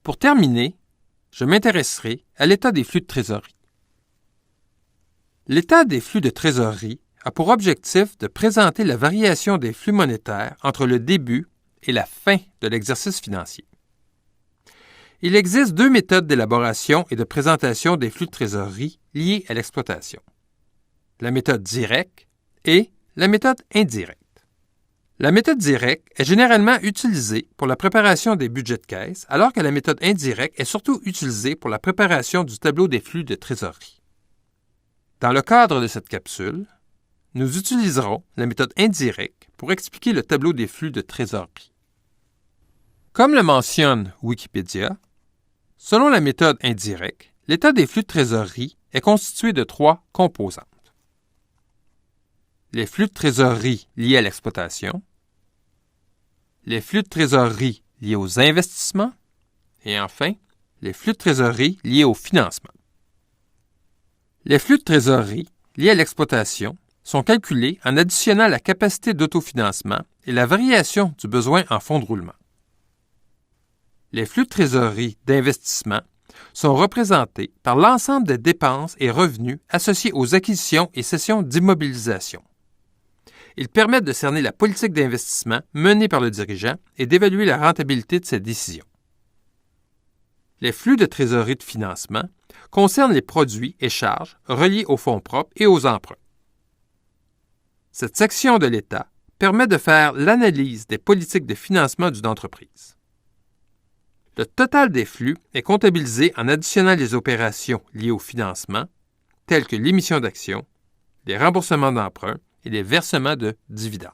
Pour terminer, je m'intéresserai à l'état des flux de trésorerie. L'état des flux de trésorerie a pour objectif de présenter la variation des flux monétaires entre le début et la fin de l'exercice financier. Il existe deux méthodes d'élaboration et de présentation des flux de trésorerie liés à l'exploitation. La méthode directe et la méthode indirecte. La méthode directe est généralement utilisée pour la préparation des budgets de caisse, alors que la méthode indirecte est surtout utilisée pour la préparation du tableau des flux de trésorerie. Dans le cadre de cette capsule, nous utiliserons la méthode indirecte pour expliquer le tableau des flux de trésorerie. Comme le mentionne Wikipédia, selon la méthode indirecte, l'état des flux de trésorerie est constitué de trois composantes. Les flux de trésorerie liés à l'exploitation, les flux de trésorerie liés aux investissements et enfin, les flux de trésorerie liés au financement. Les flux de trésorerie liés à l'exploitation sont calculés en additionnant la capacité d'autofinancement et la variation du besoin en fonds de roulement. Les flux de trésorerie d'investissement sont représentés par l'ensemble des dépenses et revenus associés aux acquisitions et cessions d'immobilisation. Ils permettent de cerner la politique d'investissement menée par le dirigeant et d'évaluer la rentabilité de ses décisions. Les flux de trésorerie de financement concernent les produits et charges reliés aux fonds propres et aux emprunts. Cette section de l'État permet de faire l'analyse des politiques de financement d'une entreprise. Le total des flux est comptabilisé en additionnant les opérations liées au financement, telles que l'émission d'actions, les remboursements d'emprunts et les versements de dividendes.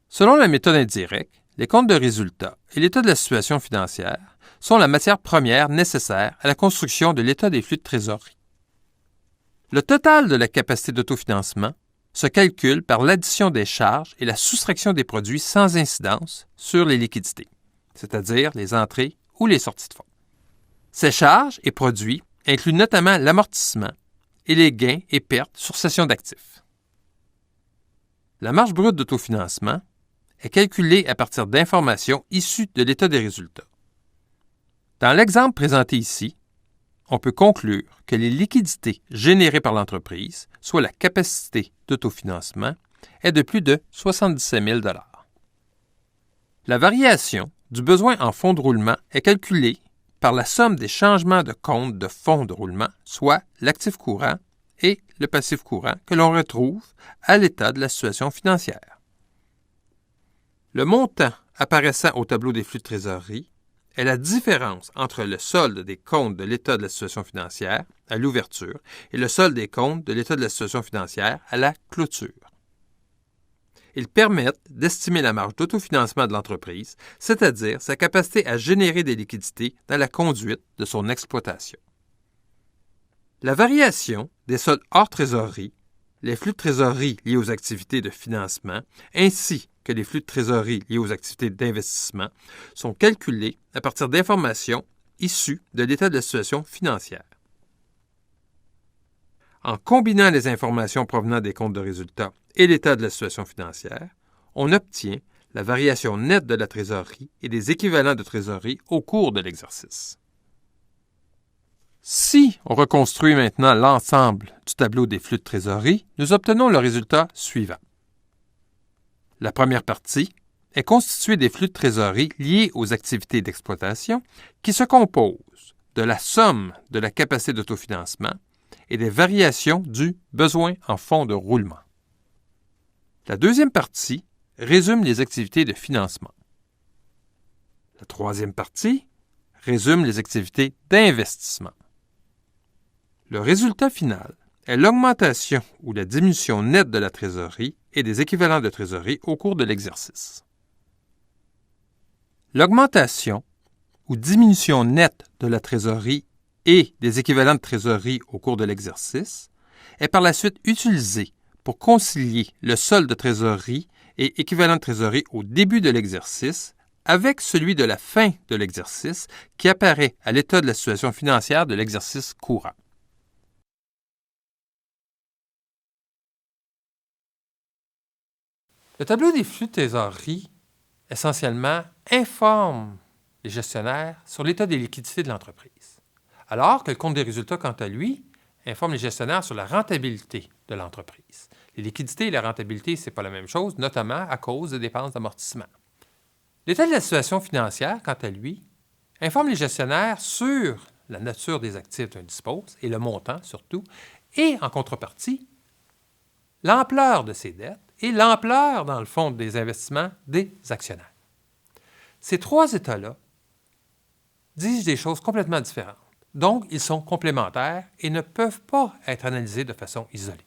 Selon la méthode indirecte, les comptes de résultats et l'état de la situation financière sont la matière première nécessaire à la construction de l'état des flux de trésorerie. Le total de la capacité d'autofinancement se calcule par l'addition des charges et la soustraction des produits sans incidence sur les liquidités, c'est-à-dire les entrées ou les sorties de fonds. Ces charges et produits incluent notamment l'amortissement et les gains et pertes sur cession d'actifs. La marge brute d'autofinancement est calculée à partir d'informations issues de l'état des résultats. Dans l'exemple présenté ici, on peut conclure que les liquidités générées par l'entreprise, soit la capacité d'autofinancement, est de plus de 77 000 $. La variation du besoin en fonds de roulement est calculée par la somme des changements de compte de fonds de roulement, soit l'actif courant et le passif courant que l'on retrouve à l'état de la situation financière. Le montant apparaissant au tableau des flux de trésorerie est la différence entre le solde des comptes de l'état de la situation financière à l'ouverture et le solde des comptes de l'état de la situation financière à la clôture. Ils permettent d'estimer la marge d'autofinancement de l'entreprise, c'est-à-dire sa capacité à générer des liquidités dans la conduite de son exploitation. La variation des soldes hors trésorerie, les flux de trésorerie liés aux activités de financement, ainsi que les flux de trésorerie liés aux activités d'investissement, sont calculés à partir d'informations issues de l'état de la situation financière. En combinant les informations provenant des comptes de résultats et l'état de la situation financière, on obtient la variation nette de la trésorerie et des équivalents de trésorerie au cours de l'exercice. Si on reconstruit maintenant l'ensemble du tableau des flux de trésorerie, nous obtenons le résultat suivant. La première partie est constituée des flux de trésorerie liés aux activités d'exploitation qui se composent de la somme de la capacité d'autofinancement et des variations du besoin en fonds de roulement. La deuxième partie résume les activités de financement. La troisième partie résume les activités d'investissement. Le résultat final est l'augmentation ou la diminution nette de la trésorerie et des équivalents de trésorerie au cours de l'exercice. L'augmentation ou diminution nette de la trésorerie et des équivalents de trésorerie au cours de l'exercice est par la suite utilisée pour concilier le solde de trésorerie et équivalent de trésorerie au début de l'exercice avec celui de la fin de l'exercice qui apparaît à l'état de la situation financière de l'exercice courant. Le tableau des flux de trésorerie, essentiellement, informe les gestionnaires, sur l'état des liquidités de l'entreprise, alors que le compte des résultats, quant à lui, informe les gestionnaires sur la rentabilité de l'entreprise. Les liquidités et la rentabilité, ce n'est pas la même chose, notamment à cause des dépenses d'amortissement. L'état de la situation financière, quant à lui, informe les gestionnaires sur la nature des actifs dont ils disposent et le montant surtout, et en contrepartie, l'ampleur de ces dettes et l'ampleur, dans le fond, des investissements des actionnaires. Ces trois états-là disent des choses complètement différentes. Donc, ils sont complémentaires et ne peuvent pas être analysés de façon isolée.